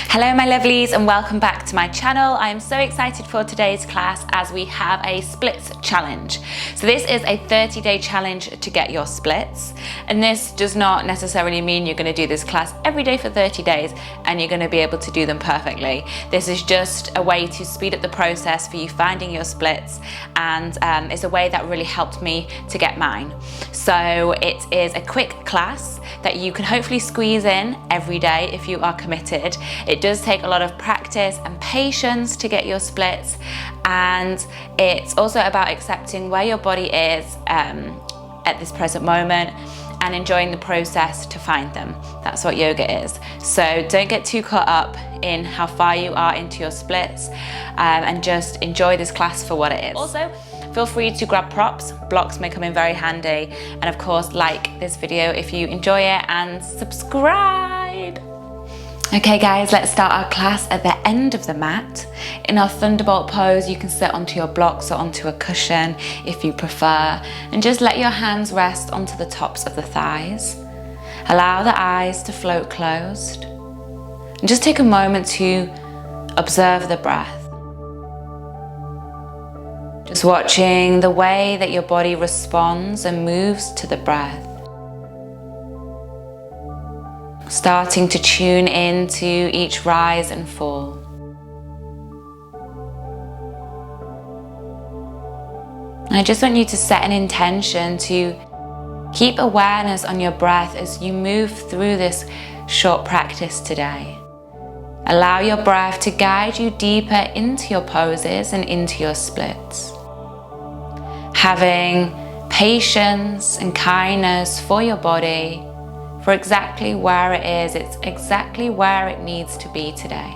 Hello my lovelies and welcome back to my channel. I am so excited for today's class as we have a splits challenge. So this is a 30-day challenge to get your splits, and this does not necessarily mean you're going to do this class every day for 30 days and you're going to be able to do them perfectly. This is just a way to speed up the process for you finding your splits, and it's a way that really helped me to get mine. So it is a quick class that you can hopefully squeeze in every day if you are committed. It does take a lot of practice and patience to get your splits, and it's also about accepting where your body is at this present moment and enjoying the process to find them. That's what yoga is. So don't get too caught up in how far you are into your splits, and just enjoy this class for what it is. Also, feel free to grab props. Blocks may come in very handy, and of course like this video if you enjoy it and subscribe. Okay guys, let's start our class at the end of the mat. In our Thunderbolt pose, you can sit onto your blocks or onto a cushion if you prefer, and just let your hands rest onto the tops of the thighs. Allow the eyes to float closed, and just take a moment to observe the breath. Just watching the way that your body responds and moves to the breath. Starting to tune into each rise and fall. I just want you to set an intention to keep awareness on your breath as you move through this short practice today. Allow your breath to guide you deeper into your poses and into your splits. Having patience and kindness for your body, for exactly where it is. It's exactly where it needs to be today.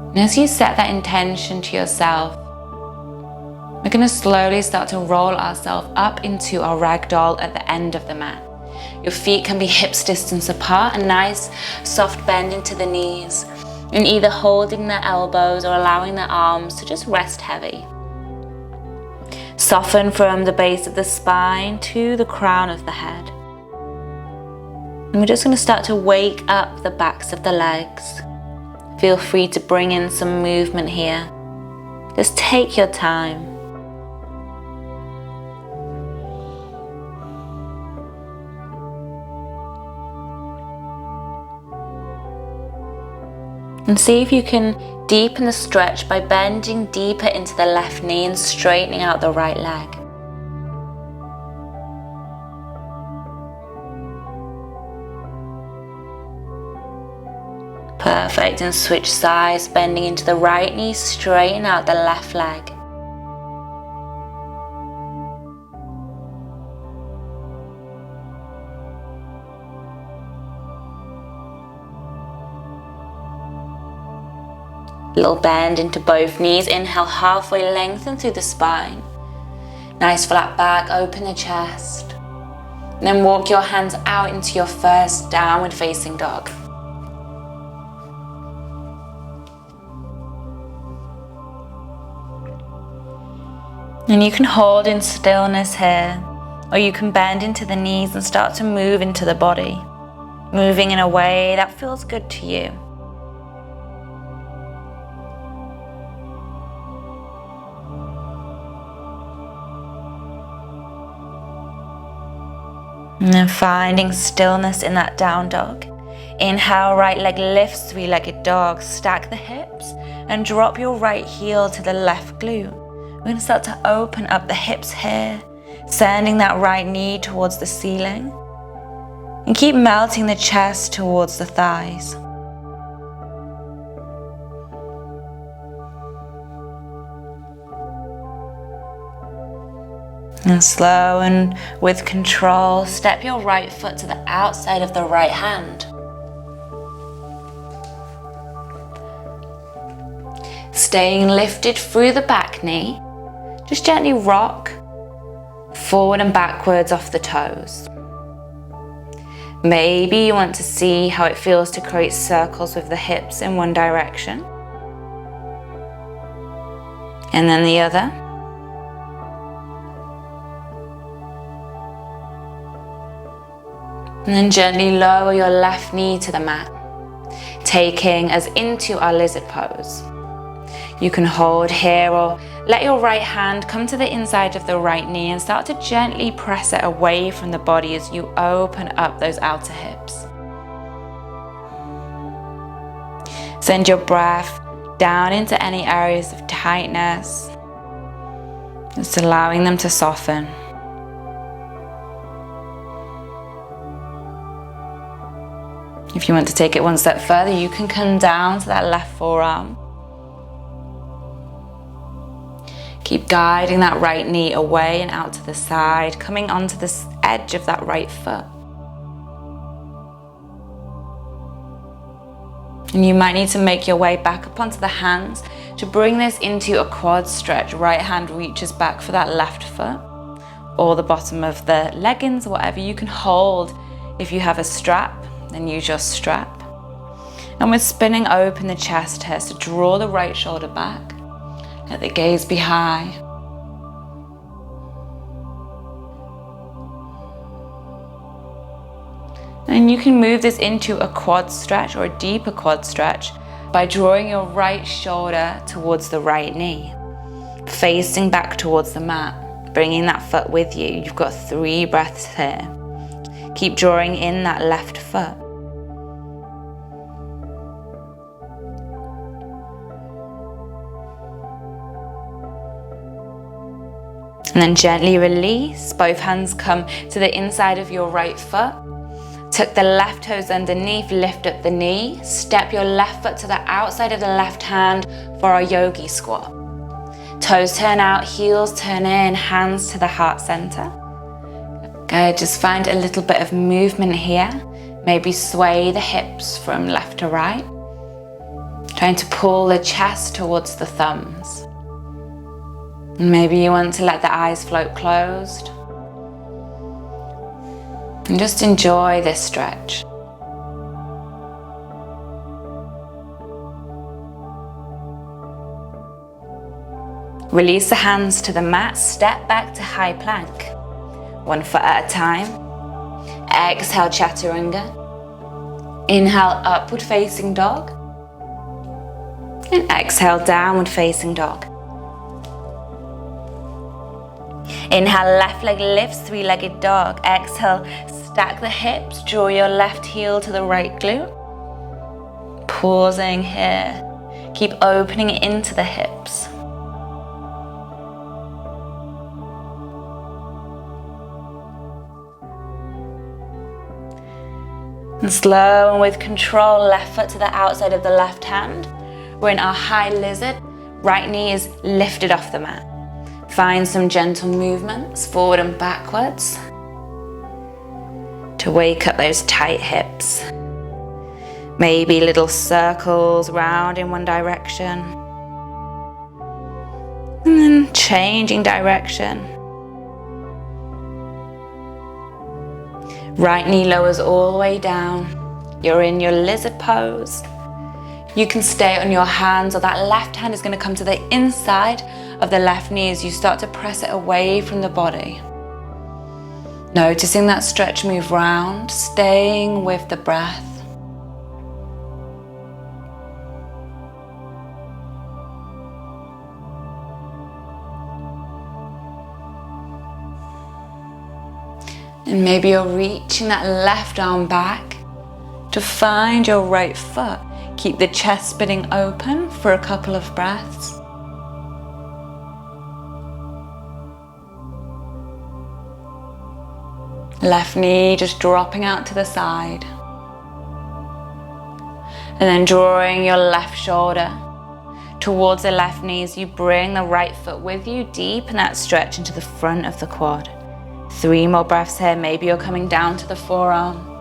And as you set that intention to yourself, we're going to slowly start to roll ourselves up into our ragdoll at the end of the mat. Your feet can be hips distance apart, a nice soft bend into the knees, and either holding the elbows or allowing the arms to just rest heavy. Soften from the base of the spine to the crown of the head. And we're just going to start to wake up the backs of the legs. Feel free to bring in some movement here. Just take your time. And see if you can deepen the stretch by bending deeper into the left knee and straightening out the right leg. Perfect, and switch sides, bending into the right knee, straighten out the left leg. Little bend into both knees. Inhale, halfway lengthen through the spine. Nice flat back, open the chest. And then walk your hands out into your first downward facing dog. And you can hold in stillness here, or you can bend into the knees and start to move into the body, moving in a way that feels good to you. And then finding stillness in that down dog. Inhale, right leg lifts, three-legged dog. Stack the hips and drop your right heel to the left glute. We're going to start to open up the hips here, sending that right knee towards the ceiling. And keep melting the chest towards the thighs. And slow and with control, step your right foot to the outside of the right hand. Staying lifted through the back knee, just gently rock forward and backwards off the toes. Maybe you want to see how it feels to create circles with the hips in one direction, and then the other. And then gently lower your left knee to the mat. taking us into our lizard pose. You can hold here or let your right hand come to the inside of the right knee and start to gently press it away from the body as you open up those outer hips. Send your breath down into any areas of tightness, just allowing them to soften. If you want to take it one step further, you can come down to that left forearm. Keep guiding that right knee away and out to the side, coming onto the edge of that right foot. And you might need to make your way back up onto the hands to bring this into a quad stretch. Right hand reaches back for that left foot or the bottom of the leggings, whatever you can hold. If you have a strap, then use your strap. And we're spinning open the chest here, so draw the right shoulder back. Let the gaze be high. And you can move this into a quad stretch or a deeper quad stretch by drawing your right shoulder towards the right knee, facing back towards the mat, bringing that foot with you. You've got 3 breaths here. Keep drawing in that left foot. And then gently release. Both hands come to the inside of your right foot. Tuck the left toes underneath, lift up the knee. Step your left foot to the outside of the left hand for our yogi squat. Toes turn out, heels turn in, hands to the heart center. Good, just find a little bit of movement here. Maybe sway the hips from left to right. Trying to pull the chest towards the thumbs. Maybe you want to let the eyes float closed. And just enjoy this stretch. Release the hands to the mat, step back to high plank. 1 foot at a time. Exhale, chaturanga. Inhale, upward facing dog. And exhale, downward facing dog. Inhale, left leg lifts, 3-legged dog. Exhale, stack the hips, draw your left heel to the right glute. Pausing here. Keep opening into the hips. And slow and with control, left foot to the outside of the left hand. We're in our high lizard. Right knee is lifted off the mat. Find some gentle movements forward and backwards to wake up those tight hips. Maybe little circles round in one direction. And then changing direction. Right knee lowers all the way down. You're in your lizard pose. You can stay on your hands, or that left hand is going to come to the inside of the left knee as you start to press it away from the body. Noticing that stretch move round, staying with the breath. And maybe you're reaching that left arm back to find your right foot. Keep the chest spinning open for a couple of breaths. Left knee just dropping out to the side. And then drawing your left shoulder towards the left knee as you bring the right foot with you, deepen that stretch into the front of the quad. 3 more breaths here. Maybe you're coming down to the forearm.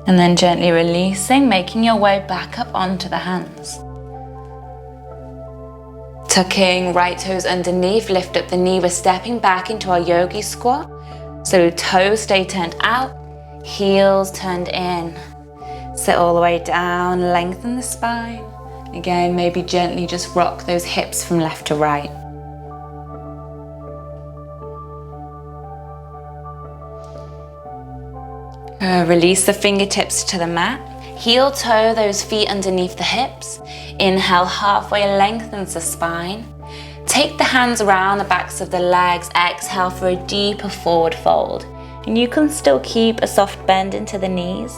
And then gently releasing, making your way back up onto the hands. Tucking right toes underneath, lift up the knee. We're stepping back into our yogi squat. So toes stay turned out, heels turned in. Sit all the way down, lengthen the spine. Again, maybe gently just rock those hips from left to right. Release the fingertips to the mat. Heel toe those feet underneath the hips. Inhale, halfway lengthens the spine. Take the hands around the backs of the legs. Exhale for a deeper forward fold. And you can still keep a soft bend into the knees.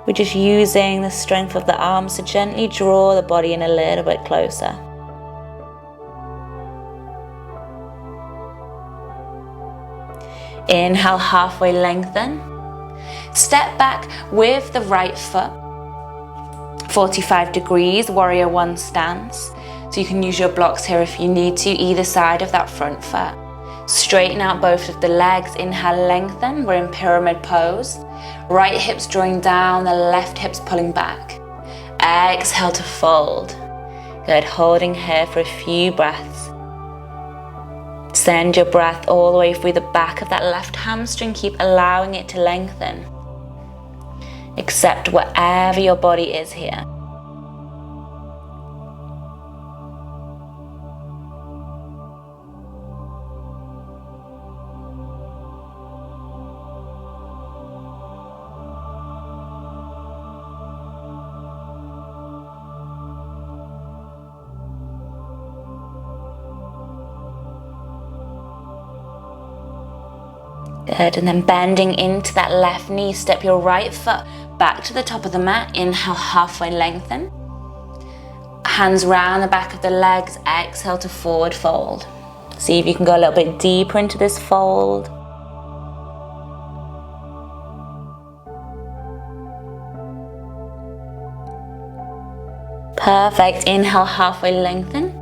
We're just using the strength of the arms to gently draw the body in a little bit closer. Inhale, halfway lengthen. Step back with the right foot. 45 degrees, warrior one stance. So you can use your blocks here if you need to, either side of that front foot. Straighten out both of the legs. Inhale, lengthen. We're in pyramid pose. Right hips drawing down, the left hips pulling back. Exhale to fold. Good, holding here for a few breaths. Send your breath all the way through the back of that left hamstring. Keep allowing it to lengthen. Accept wherever your body is here. Good, and then bending into that left knee, step your right foot back to the top of the mat. Inhale, halfway lengthen. Hands round the back of the legs. Exhale to forward fold. See if you can go a little bit deeper into this fold. Perfect. Inhale, halfway lengthen.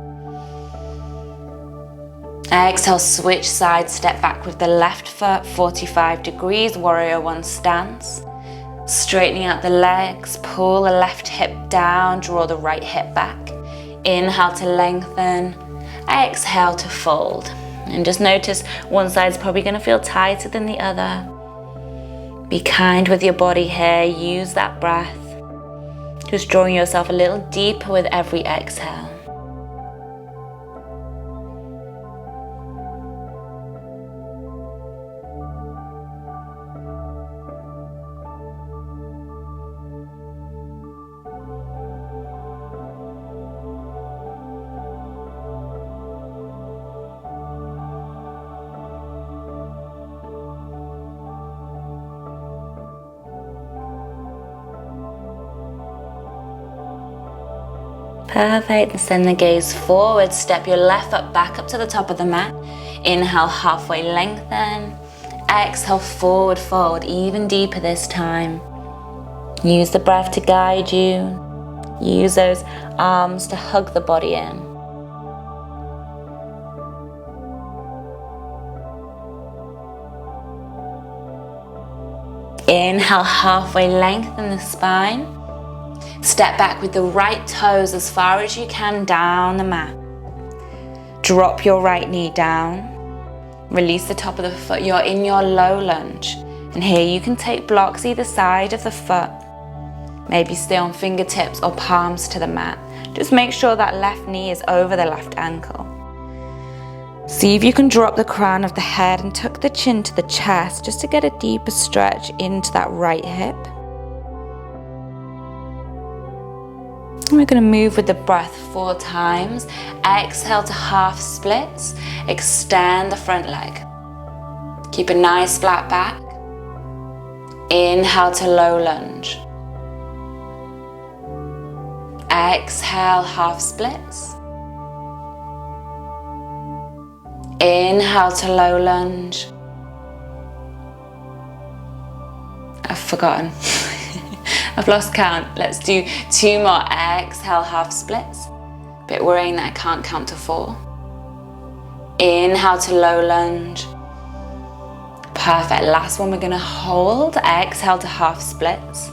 Exhale, switch sides, step back with the left foot, 45 degrees, warrior one stance. Straightening out the legs, pull the left hip down, draw the right hip back. Inhale to lengthen, exhale to fold. And just notice one side's probably going to feel tighter than the other. Be kind with your body here, use that breath. Just drawing yourself a little deeper with every exhale. Perfect, and send the gaze forward. Step your left foot back up to the top of the mat. Inhale, halfway lengthen. Exhale, forward fold, even deeper this time. Use the breath to guide you. Use those arms to hug the body in. Inhale, halfway lengthen the spine. Step back with the right toes as far as you can down the mat. Drop your right knee down. Release the top of the foot. You're in your low lunge. And here you can take blocks either side of the foot. Maybe stay on fingertips or palms to the mat. Just make sure that left knee is over the left ankle. See if you can drop the crown of the head and tuck the chin to the chest just to get a deeper stretch into that right hip. We're going to move with the breath 4 times. Exhale to half splits. Extend the front leg. Keep a nice flat back. Inhale to low lunge. Exhale, half splits. Inhale to low lunge. I've forgotten. I've lost count. Let's do 2 more. Exhale, half splits. Bit worrying that I can't count to 4. Inhale to low lunge. Perfect. Last one, we're going to hold. Exhale to half splits.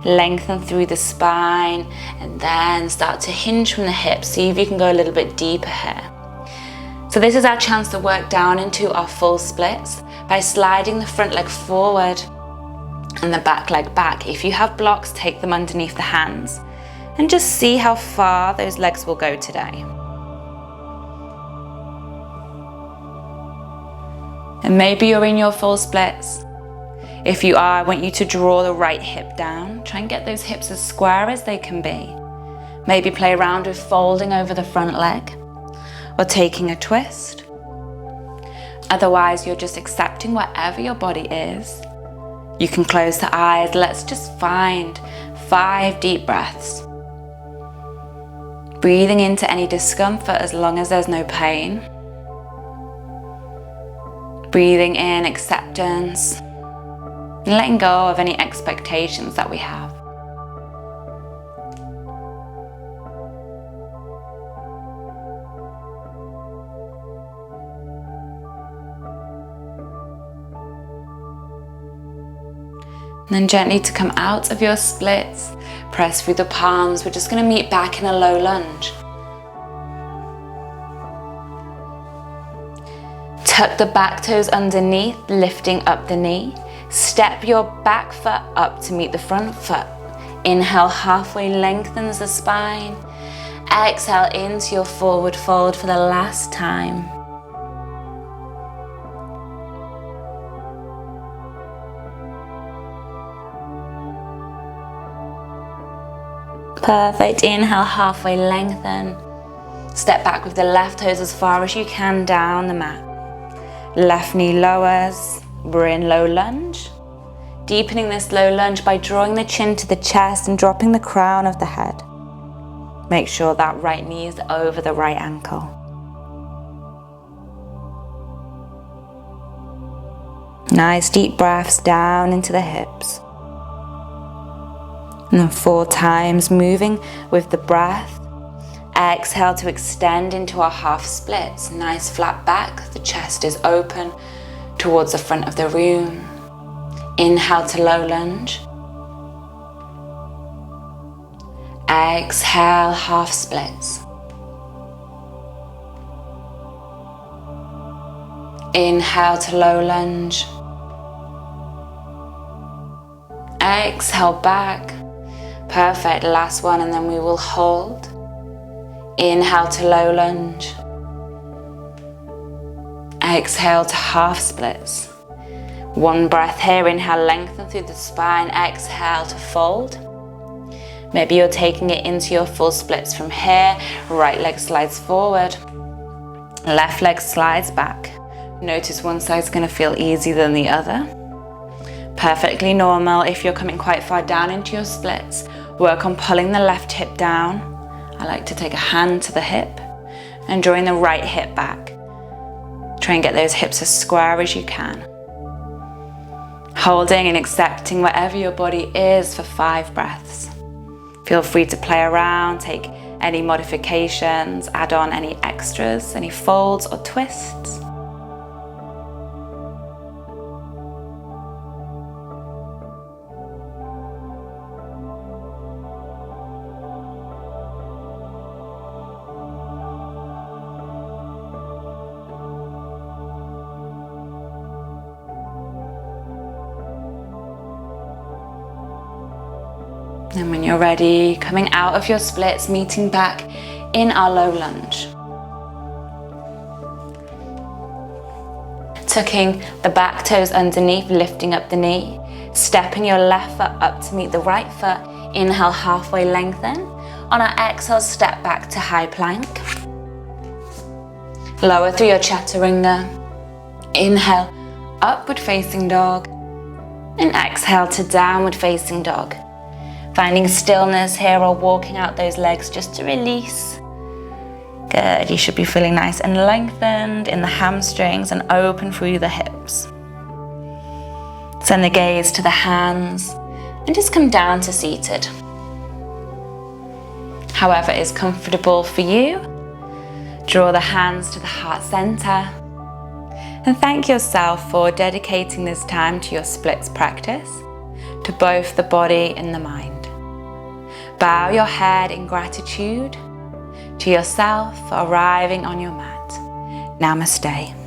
Lengthen through the spine and then start to hinge from the hips. See if you can go a little bit deeper here. So this is our chance to work down into our full splits by sliding the front leg forward and the back leg back. If you have blocks, take them underneath the hands. and just see how far those legs will go today. And maybe you're in your full splits. If you are, I want you to draw the right hip down. Try and get those hips as square as they can be. Maybe play around with folding over the front leg or taking a twist. Otherwise, you're just accepting whatever your body is. You can close the eyes. Let's just find 5 deep breaths. Breathing into any discomfort as long as there's no pain. Breathing in acceptance and letting go of any expectations that we have. And then gently to come out of your splits, press through the palms. We're just going to meet back in a low lunge. Tuck the back toes underneath, lifting up the knee. Step your back foot up to meet the front foot. Inhale, halfway lengthens the spine. Exhale into your forward fold for the last time. Perfect. Inhale, halfway lengthen. Step back with the left toes as far as you can down the mat. Left knee lowers. We're in low lunge. Deepening this low lunge by drawing the chin to the chest and dropping the crown of the head. Make sure that right knee is over the right ankle. Nice deep breaths down into the hips. And then 4 times, moving with the breath. Exhale to extend into our half splits. Nice flat back, the chest is open towards the front of the room. Inhale to low lunge. Exhale, half splits. Inhale to low lunge. Exhale back. Perfect, last one, and then we will hold. Inhale to low lunge. Exhale to half splits. 1 breath here. Inhale, lengthen through the spine. Exhale to fold. Maybe you're taking it into your full splits from here. Right leg slides forward. Left leg slides back. Notice one side's going to feel easier than the other. Perfectly normal. If you're coming quite far down into your splits, work on pulling the left hip down. I like to take a hand to the hip and drawing the right hip back. Try and get those hips as square as you can. Holding and accepting wherever your body is for 5 breaths. Feel free to play around, take any modifications, add on any extras, any folds or twists. And when you're ready, coming out of your splits, meeting back in our low lunge. Tucking the back toes underneath, lifting up the knee. Stepping your left foot up to meet the right foot. Inhale, halfway lengthen. On our exhale, step back to high plank. Lower through your chaturanga. Inhale, upward facing dog. And exhale to downward facing dog. Finding stillness here or walking out those legs just to release. Good, you should be feeling nice and lengthened in the hamstrings and open through the hips. Send the gaze to the hands and just come down to seated. However is comfortable for you. Draw the hands to the heart center. And thank yourself for dedicating this time to your splits practice, to both the body and the mind. Bow your head in gratitude to yourself for arriving on your mat. Namaste.